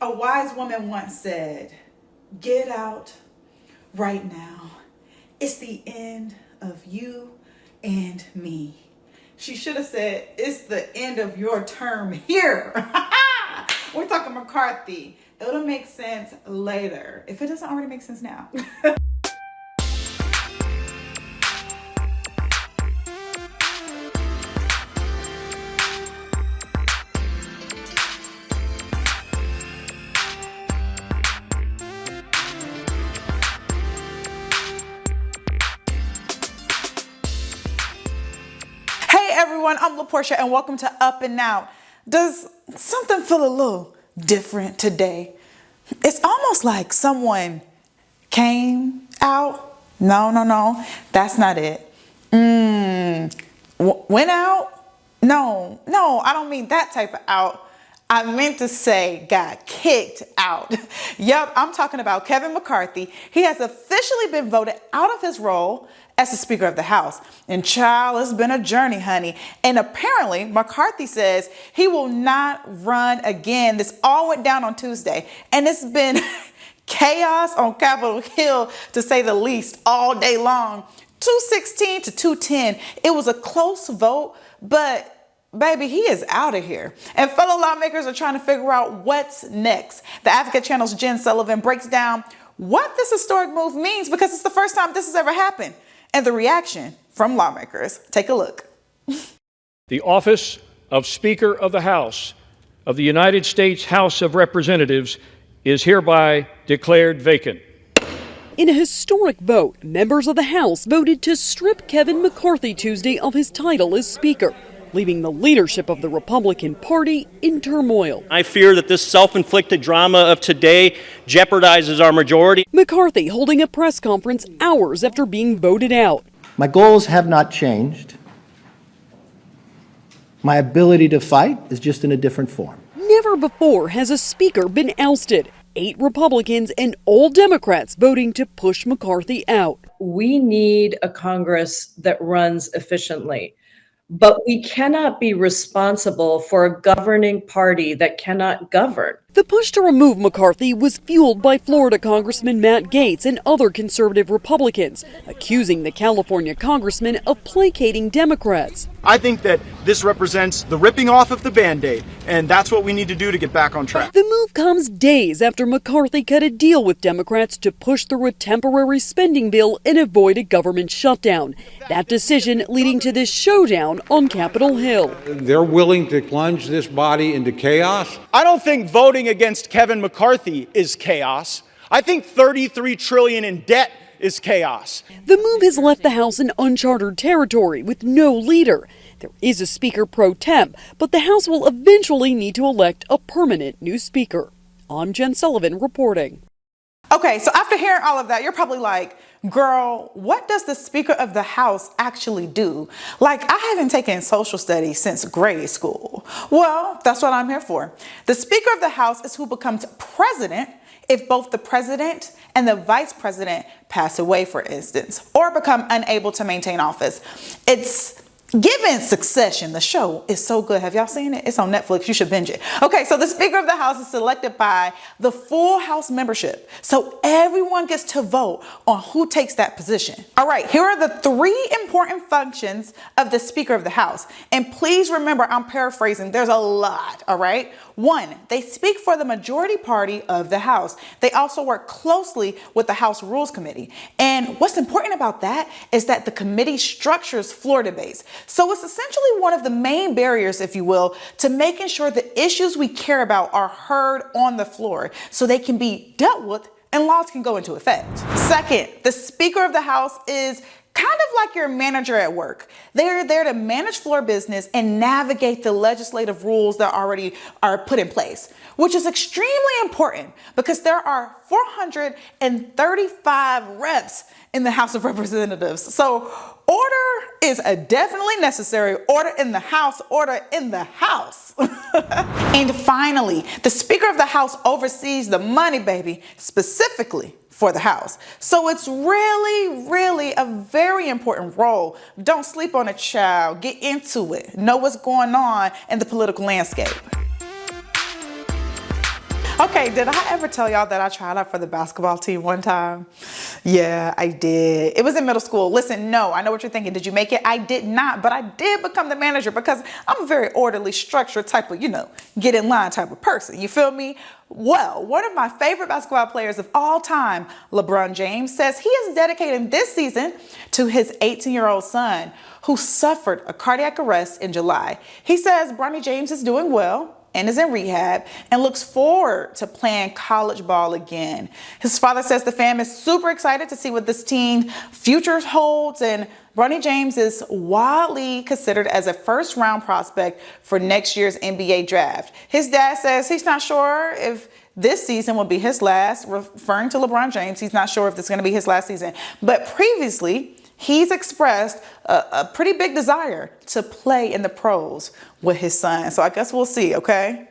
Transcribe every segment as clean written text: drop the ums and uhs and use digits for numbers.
A wise woman once said, "Get out right now. It's the end of you and me." She should have said, "It's the end of your term here." We're talking McCarthy. It'll make sense later, if it doesn't already make sense now. Hey everyone, I'm LaPortia and welcome to Up and Out. Does something feel a little different today? It's almost like someone came out. No, that's not it. Went out? No, I don't mean that type of out. I meant to say got kicked out. Yep, I'm talking about Kevin McCarthy. He has officially been voted out of his role as the Speaker of the House. And child, it's been a journey, honey. And apparently, McCarthy says he will not run again. This all went down on Tuesday. And it's been chaos on Capitol Hill, to say the least, all day long. 216 to 210. It was a close vote, but baby, he is out of here. And fellow lawmakers are trying to figure out what's next. The Advocate Channel's Jen Sullivan breaks down what this historic move means, because it's the first time this has ever happened, and the reaction from lawmakers. Take a look. The office of Speaker of the House of the United States House of Representatives is hereby declared vacant. In a historic vote, members of the House voted to strip Kevin McCarthy Tuesday of his title as Speaker, leaving the leadership of the Republican Party in turmoil. I fear that this self-inflicted drama of today jeopardizes our majority. McCarthy holding a press conference hours after being voted out. My goals have not changed. My ability to fight is just in a different form. Never before has a speaker been ousted. 8 Republicans and all Democrats voting to push McCarthy out. We need a Congress that runs efficiently. But we cannot be responsible for a governing party that cannot govern. The push to remove McCarthy was fueled by Florida Congressman Matt Gaetz and other conservative Republicans, accusing the California congressman of placating Democrats. I think that this represents the ripping off of the Band-Aid, and that's what we need to do to get back on track. The move comes days after McCarthy cut a deal with Democrats to push through a temporary spending bill and avoid a government shutdown. That decision leading to this showdown on Capitol Hill. They're willing to plunge this body into chaos. I don't think voting against Kevin McCarthy is chaos. I think $33 trillion in debt is chaos. The move has left the House in uncharted territory with no leader. There is a Speaker pro temp, but the House will eventually need to elect a permanent new Speaker. I'm Jen Sullivan reporting. Okay, so after hearing all of that, you're probably like, girl, what does the Speaker of the House actually do? Like, I haven't taken social studies since grade school. Well, that's what I'm here for. The Speaker of the House is who becomes president if both the president and the vice president pass away, for instance, or become unable to maintain office. It's given Succession. The show is so good. Have y'all seen it? It's on Netflix. You should binge it. Okay, so the Speaker of the House is selected by the full House membership. So everyone gets to vote on who takes that position. All right, here are the 3 important functions of the Speaker of the House. And please remember, I'm paraphrasing. There's a lot, all right? 1, they speak for the majority party of the House. They also work closely with the House Rules Committee. And what's important about that is that the committee structures floor debates. So it's essentially one of the main barriers, if you will, to making sure the issues we care about are heard on the floor so they can be dealt with and laws can go into effect. 2nd, the Speaker of the House is kind of like your manager at work. They're there to manage floor business and navigate the legislative rules that already are put in place, which is extremely important because there are 435 reps in the House of Representatives. So order is a definitely necessary. Order in the House, order in the House. And finally, the Speaker of the House oversees the money, baby, specifically for the House. So it's really a very important role. Don't sleep on it, child. Get into it. Know what's going on in the political landscape. Okay, did I ever tell y'all that I tried out for the basketball team one time? Yeah, I did. It was in middle school. Listen, no, I know what you're thinking. Did you make it? I did not, but I did become the manager because I'm a very orderly, structured type of, get in line type of person. You feel me? Well, one of my favorite basketball players of all time, LeBron James, says he is dedicating this season to his 18-year-old son who suffered a cardiac arrest in July. He says Bronny James is doing well and is in rehab and looks forward to playing college ball again. His father says the fam is super excited to see what this teen's future holds, and Bronny James is widely considered as a first-round prospect for next year's NBA draft. His dad says he's not sure if this season will be his last, referring to LeBron James. He's not sure if this is going to be his last season, but previously, he's expressed a pretty big desire to play in the pros with his son. So I guess we'll see, okay?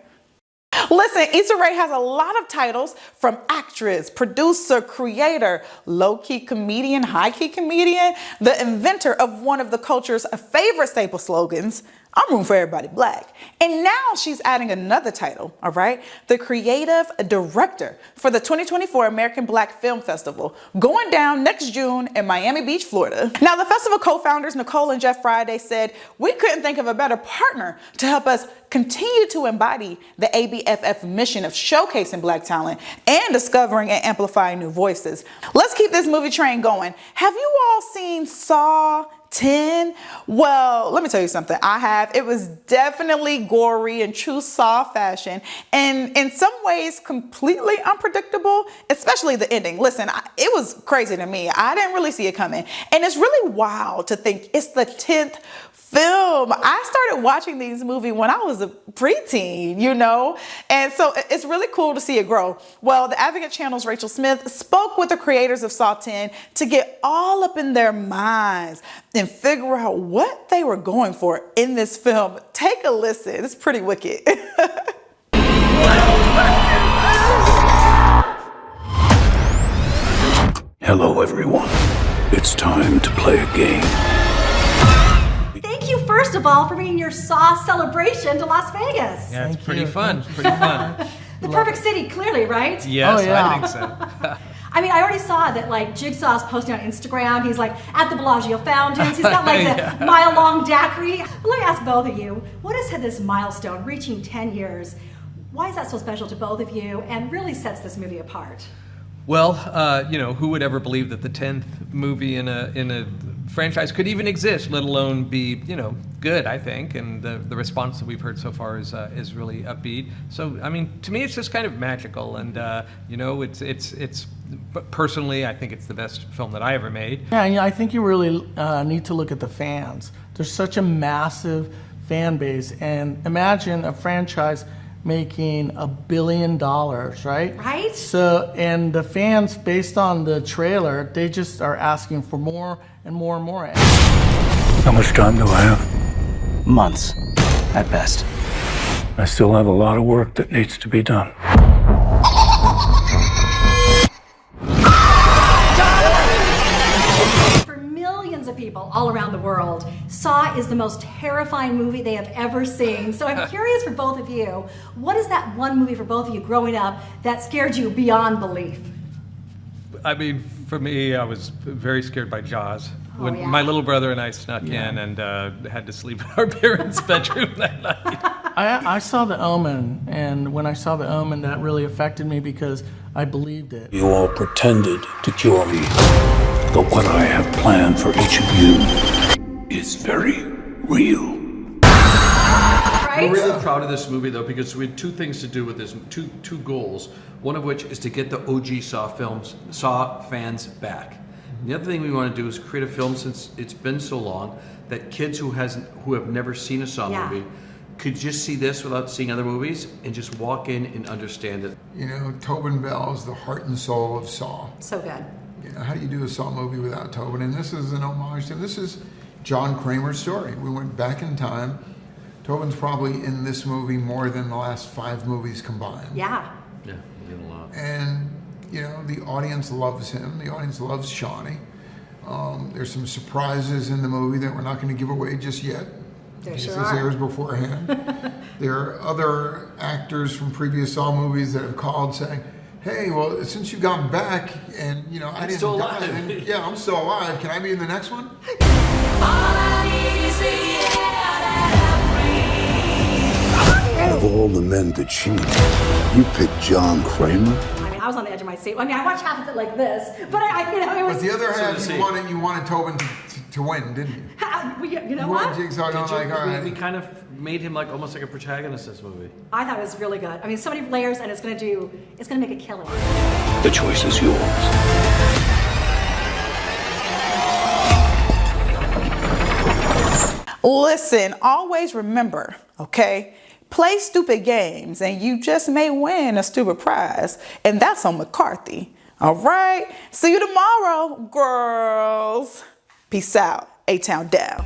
Listen, Issa Rae has a lot of titles, from actress, producer, creator, low-key comedian, high-key comedian, the inventor of one of the culture's favorite staple slogans, I'm rooting for everybody black. And now she's adding another title, all right? The creative director for the 2024 American Black Film Festival, going down next June in Miami Beach, Florida. Now, the festival co-founders, Nicole and Jeff Friday, said, we couldn't think of a better partner to help us continue to embody the ABFF mission of showcasing black talent and discovering and amplifying new voices. Let's keep this movie train going. Have you all seen Saw 10? Well, let me tell you something. I have. It was definitely gory in true Saw fashion, and in some ways completely unpredictable, especially the ending. Listen, it was crazy to me. I didn't really see it coming, and it's really wild to think it's the 10th film. I started watching these movies when I was a preteen, and so it's really cool to see it grow. Well, the Advocate Channel's Rachel Smith spoke with the creators of Saw 10 to get all up in their minds and figure out what they were going for in this film. Take a listen. It's pretty wicked. Hello, everyone. It's time to play a game. Thank you, first of all, for bringing your Saw celebration to Las Vegas. Yeah, it's pretty fun. Pretty fun. The perfect city, clearly, right? Yes, I think so. I mean, I already saw that, Jigsaw's posting on Instagram. He's, at the Bellagio fountains. He's got, the mile-long daiquiri. But let me ask both of you, what has this milestone, reaching 10 years, why is that so special to both of you and really sets this movie apart? Well, who would ever believe that the 10th movie in a franchise could even exist, let alone be, good, I think. And the response that we've heard so far is really upbeat. So, I mean, to me, it's just kind of magical. And, it's personally, I think it's the best film that I ever made. Yeah, and I think you really need to look at the fans. There's such a massive fan base. And imagine a franchise making $1 billion, right? Right. So, and the fans, based on the trailer, they just are asking for more and more and more. How much time do I have? Months, at best. I still have a lot of work that needs to be done. For millions of people all around the world, Saw is the most terrifying movie they have ever seen. So I'm curious for both of you, what is that one movie for both of you growing up that scared you beyond belief? I mean, for me, I was very scared by Jaws. When yeah. my little brother and I snuck in and had to sleep in our parents' bedroom that night. I saw The Omen, and when I saw The Omen, that really affected me because I believed it. You all pretended to cure me, but what I have planned for each of you is very real. Right? We're really proud of this movie, though, because we had two things to do with this, two goals. One of which is to get the OG Saw fans back. And the other thing we want to do is create a film, since it's been so long, that kids who have never seen a Saw movie could just see this without seeing other movies and just walk in and understand it. Tobin Bell is the heart and soul of Saw. So good. How do you do a Saw movie without Tobin? And this is an homage to, this is John Kramer's story. We went back in time. Tobin's probably in this movie more than the last 5 movies combined. Yeah. Yeah, we did a lot. And, the audience loves him. The audience loves Shawnee. There's some surprises in the movie that we're not going to give away just yet. There cases sure are. airs beforehand. There are other actors from previous Saw movies that have called saying, hey, well, since you've gotten back and, you know, I didn't still die, alive. then, yeah, I'm still alive. Can I be in the next one? Out of all the men to cheat, you picked John Kramer? I mean, I was on the edge of my seat. I mean, I watched half of it like this, but it was. But the other half, you wanted Tobin to win, didn't you? You know what? Jigsaw going like, all right. We kind of made him like almost like a protagonist in this movie. I thought it was really good. I mean, so many layers, and it's gonna make a killing. The choice is yours. Listen, always remember, okay? Play stupid games and you just may win a stupid prize. And that's on McCarthy. All right? See you tomorrow, girls. Peace out. A-Town down.